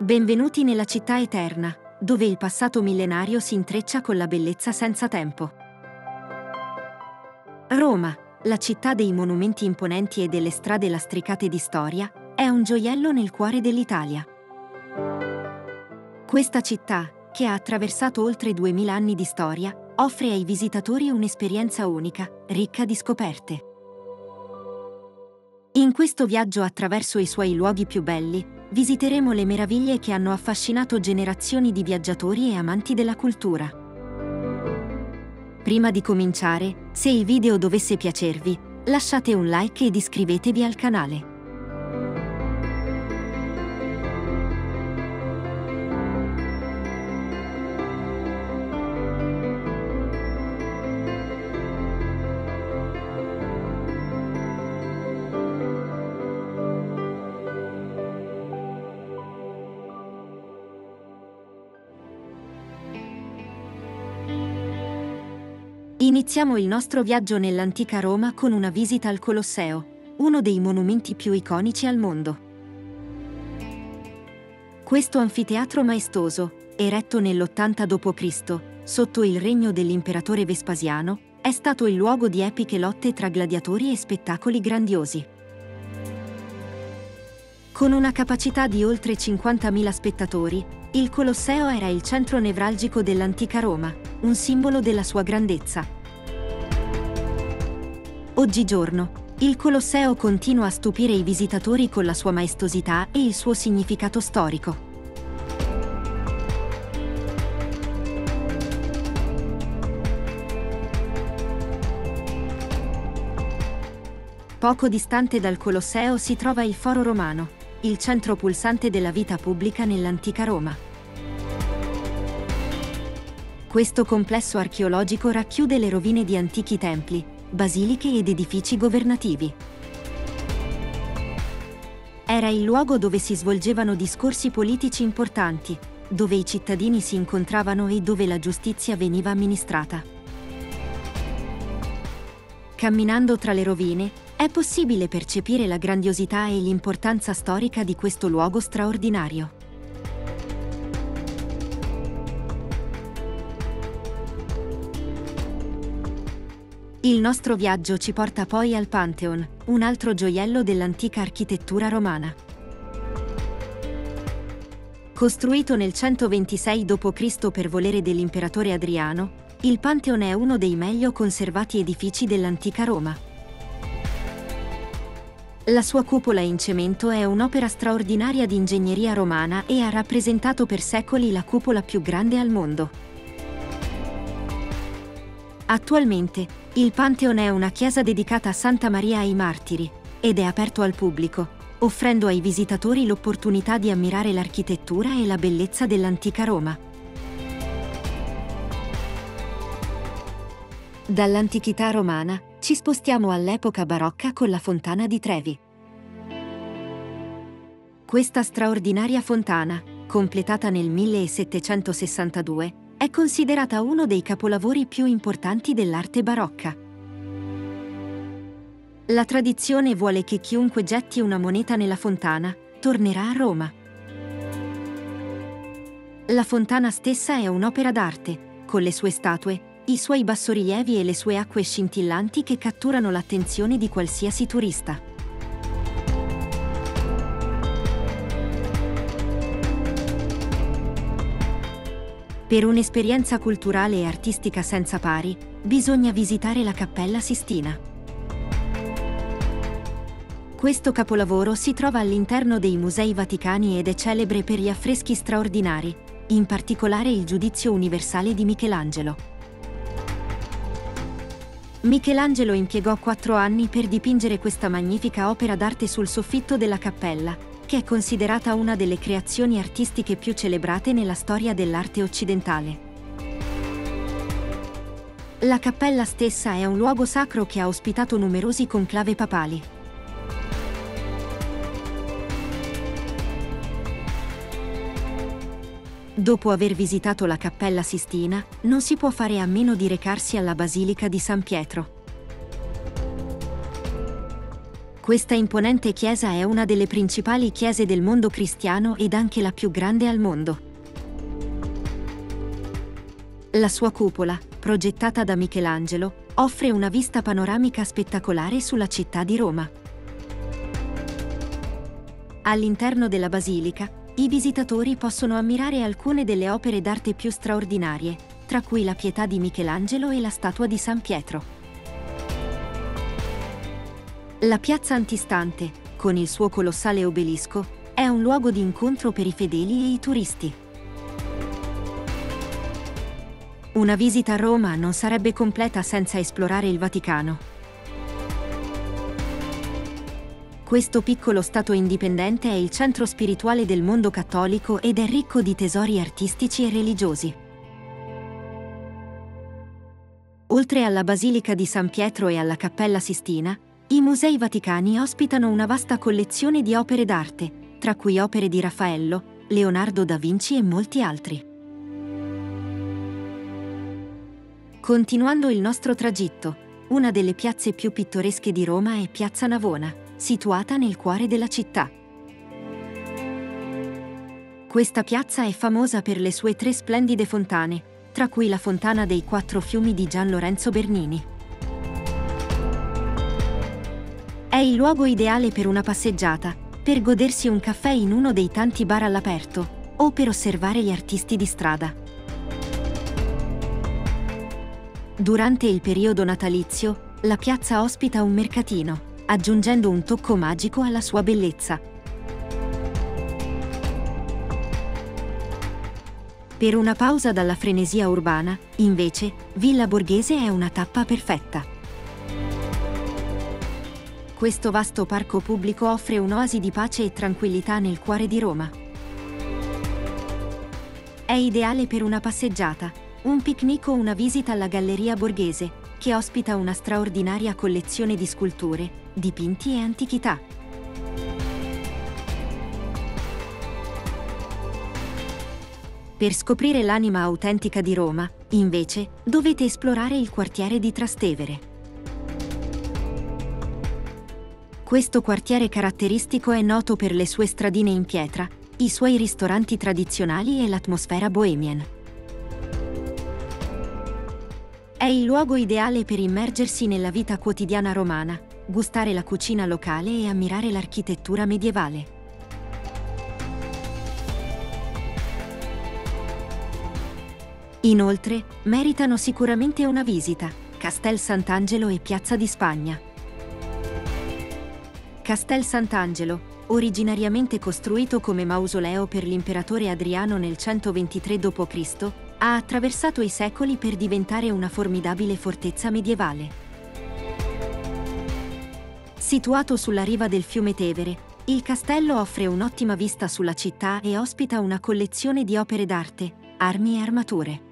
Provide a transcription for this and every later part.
Benvenuti nella città eterna, dove il passato millenario si intreccia con la bellezza senza tempo. Roma, la città dei monumenti imponenti e delle strade lastricate di storia, è un gioiello nel cuore dell'Italia. Questa città, che ha attraversato oltre 2000 anni di storia, offre ai visitatori un'esperienza unica, ricca di scoperte. In questo viaggio attraverso i suoi luoghi più belli, visiteremo le meraviglie che hanno affascinato generazioni di viaggiatori e amanti della cultura. Prima di cominciare, se il video dovesse piacervi, lasciate un like ed iscrivetevi al canale. Iniziamo il nostro viaggio nell'antica Roma con una visita al Colosseo, uno dei monumenti più iconici al mondo. Questo anfiteatro maestoso, eretto nell'80 d.C., sotto il regno dell'imperatore Vespasiano, è stato il luogo di epiche lotte tra gladiatori e spettacoli grandiosi. Con una capacità di oltre 50.000 spettatori, il Colosseo era il centro nevralgico dell'antica Roma, un simbolo della sua grandezza. Oggigiorno, il Colosseo continua a stupire i visitatori con la sua maestosità e il suo significato storico. Poco distante dal Colosseo si trova il Foro Romano, il centro pulsante della vita pubblica nell'antica Roma. Questo complesso archeologico racchiude le rovine di antichi templi, basiliche ed edifici governativi. Era il luogo dove si svolgevano discorsi politici importanti, dove i cittadini si incontravano e dove la giustizia veniva amministrata. Camminando tra le rovine, è possibile percepire la grandiosità e l'importanza storica di questo luogo straordinario. Il nostro viaggio ci porta poi al Pantheon, un altro gioiello dell'antica architettura romana. Costruito nel 126 d.C. per volere dell'imperatore Adriano, il Pantheon è uno dei meglio conservati edifici dell'antica Roma. La sua cupola in cemento è un'opera straordinaria di ingegneria romana e ha rappresentato per secoli la cupola più grande al mondo. Attualmente, il Pantheon è una chiesa dedicata a Santa Maria ai Martiri, ed è aperto al pubblico, offrendo ai visitatori l'opportunità di ammirare l'architettura e la bellezza dell'antica Roma. Dall'antichità romana, ci spostiamo all'epoca barocca con la Fontana di Trevi. Questa straordinaria fontana, completata nel 1762, è considerata uno dei capolavori più importanti dell'arte barocca. La tradizione vuole che chiunque getti una moneta nella fontana tornerà a Roma. La fontana stessa è un'opera d'arte, con le sue statue, i suoi bassorilievi e le sue acque scintillanti che catturano l'attenzione di qualsiasi turista. Per un'esperienza culturale e artistica senza pari, bisogna visitare la Cappella Sistina. Questo capolavoro si trova all'interno dei Musei Vaticani ed è celebre per gli affreschi straordinari, in particolare il Giudizio universale di Michelangelo. Michelangelo impiegò 4 anni per dipingere questa magnifica opera d'arte sul soffitto della cappella, che è considerata una delle creazioni artistiche più celebrate nella storia dell'arte occidentale. La cappella stessa è un luogo sacro che ha ospitato numerosi conclave papali. Dopo aver visitato la Cappella Sistina, non si può fare a meno di recarsi alla Basilica di San Pietro. Questa imponente chiesa è una delle principali chiese del mondo cristiano ed anche la più grande al mondo. La sua cupola, progettata da Michelangelo, offre una vista panoramica spettacolare sulla città di Roma. All'interno della basilica, i visitatori possono ammirare alcune delle opere d'arte più straordinarie, tra cui la Pietà di Michelangelo e la statua di San Pietro. La piazza antistante, con il suo colossale obelisco, è un luogo di incontro per i fedeli e i turisti. Una visita a Roma non sarebbe completa senza esplorare il Vaticano. Questo piccolo stato indipendente è il centro spirituale del mondo cattolico ed è ricco di tesori artistici e religiosi. Oltre alla Basilica di San Pietro e alla Cappella Sistina, i Musei Vaticani ospitano una vasta collezione di opere d'arte, tra cui opere di Raffaello, Leonardo da Vinci e molti altri. Continuando il nostro tragitto, una delle piazze più pittoresche di Roma è Piazza Navona, situata nel cuore della città. Questa piazza è famosa per le sue 3 splendide fontane, tra cui la Fontana dei 4 Fiumi di Gian Lorenzo Bernini. È il luogo ideale per una passeggiata, per godersi un caffè in uno dei tanti bar all'aperto, o per osservare gli artisti di strada. Durante il periodo natalizio, la piazza ospita un mercatino, aggiungendo un tocco magico alla sua bellezza. Per una pausa dalla frenesia urbana, invece, Villa Borghese è una tappa perfetta. Questo vasto parco pubblico offre un'oasi di pace e tranquillità nel cuore di Roma. È ideale per una passeggiata, un picnic o una visita alla Galleria Borghese, che ospita una straordinaria collezione di sculture, dipinti e antichità. Per scoprire l'anima autentica di Roma, invece, dovete esplorare il quartiere di Trastevere. Questo quartiere caratteristico è noto per le sue stradine in pietra, i suoi ristoranti tradizionali e l'atmosfera bohemian. È il luogo ideale per immergersi nella vita quotidiana romana, gustare la cucina locale e ammirare l'architettura medievale. Inoltre, meritano sicuramente una visita Castel Sant'Angelo e Piazza di Spagna. Castel Sant'Angelo, originariamente costruito come mausoleo per l'imperatore Adriano nel 123 d.C., ha attraversato i secoli per diventare una formidabile fortezza medievale. Situato sulla riva del fiume Tevere, il castello offre un'ottima vista sulla città e ospita una collezione di opere d'arte, armi e armature.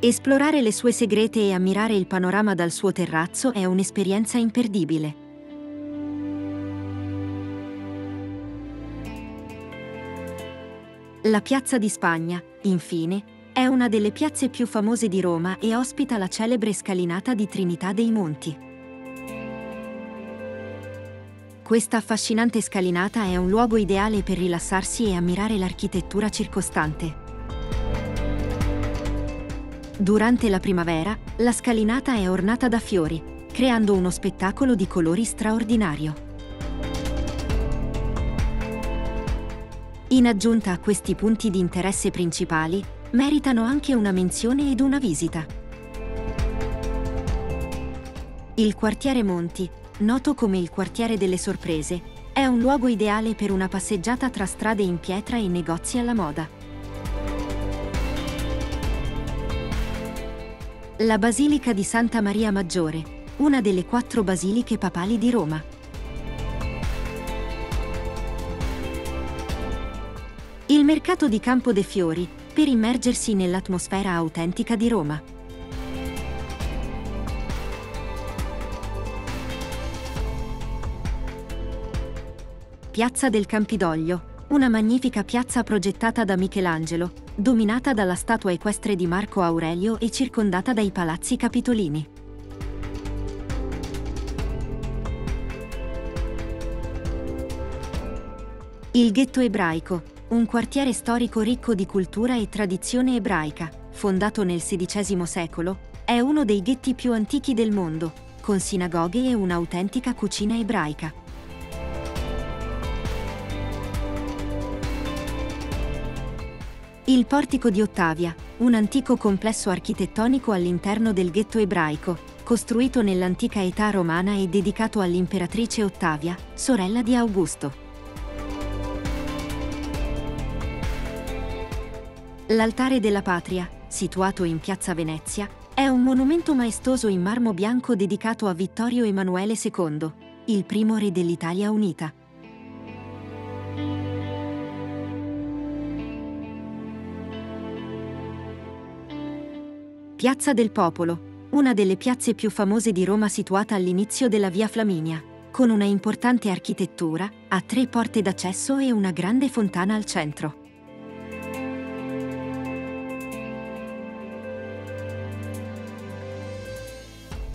Esplorare le sue segrete e ammirare il panorama dal suo terrazzo è un'esperienza imperdibile. La Piazza di Spagna, infine, è una delle piazze più famose di Roma e ospita la celebre scalinata di Trinità dei Monti. Questa affascinante scalinata è un luogo ideale per rilassarsi e ammirare l'architettura circostante. Durante la primavera, la scalinata è ornata da fiori, creando uno spettacolo di colori straordinario. In aggiunta a questi punti di interesse principali, meritano anche una menzione ed una visita. Il quartiere Monti, noto come il quartiere delle sorprese, è un luogo ideale per una passeggiata tra strade in pietra e negozi alla moda. La Basilica di Santa Maria Maggiore, una delle 4 basiliche papali di Roma. Il mercato di Campo dei Fiori, per immergersi nell'atmosfera autentica di Roma. Piazza del Campidoglio, una magnifica piazza progettata da Michelangelo, dominata dalla statua equestre di Marco Aurelio e circondata dai palazzi capitolini. Il ghetto ebraico, un quartiere storico ricco di cultura e tradizione ebraica, fondato nel XVI secolo, è uno dei ghetti più antichi del mondo, con sinagoghe e un'autentica cucina ebraica. Il Portico di Ottavia, un antico complesso architettonico all'interno del ghetto ebraico, costruito nell'antica età romana e dedicato all'imperatrice Ottavia, sorella di Augusto. L'Altare della Patria, situato in Piazza Venezia, è un monumento maestoso in marmo bianco dedicato a Vittorio Emanuele II, il primo re dell'Italia unita. Piazza del Popolo, una delle piazze più famose di Roma situata all'inizio della Via Flaminia, con una importante architettura, ha 3 porte d'accesso e una grande fontana al centro.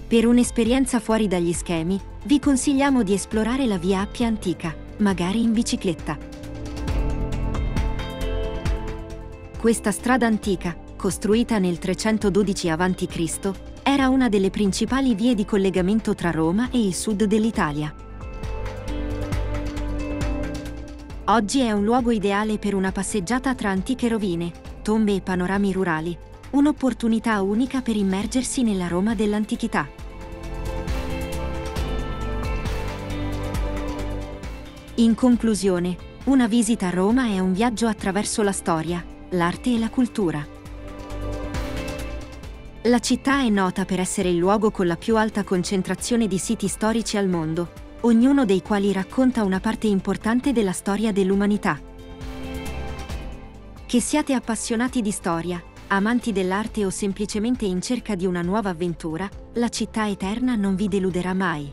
Per un'esperienza fuori dagli schemi, vi consigliamo di esplorare la Via Appia Antica, magari in bicicletta. Questa strada antica, costruita nel 312 a.C., era una delle principali vie di collegamento tra Roma e il sud dell'Italia. Oggi è un luogo ideale per una passeggiata tra antiche rovine, tombe e panorami rurali, un'opportunità unica per immergersi nella Roma dell'antichità. In conclusione, una visita a Roma è un viaggio attraverso la storia, l'arte e la cultura. La città è nota per essere il luogo con la più alta concentrazione di siti storici al mondo, ognuno dei quali racconta una parte importante della storia dell'umanità. Che siate appassionati di storia, amanti dell'arte o semplicemente in cerca di una nuova avventura, la città eterna non vi deluderà mai.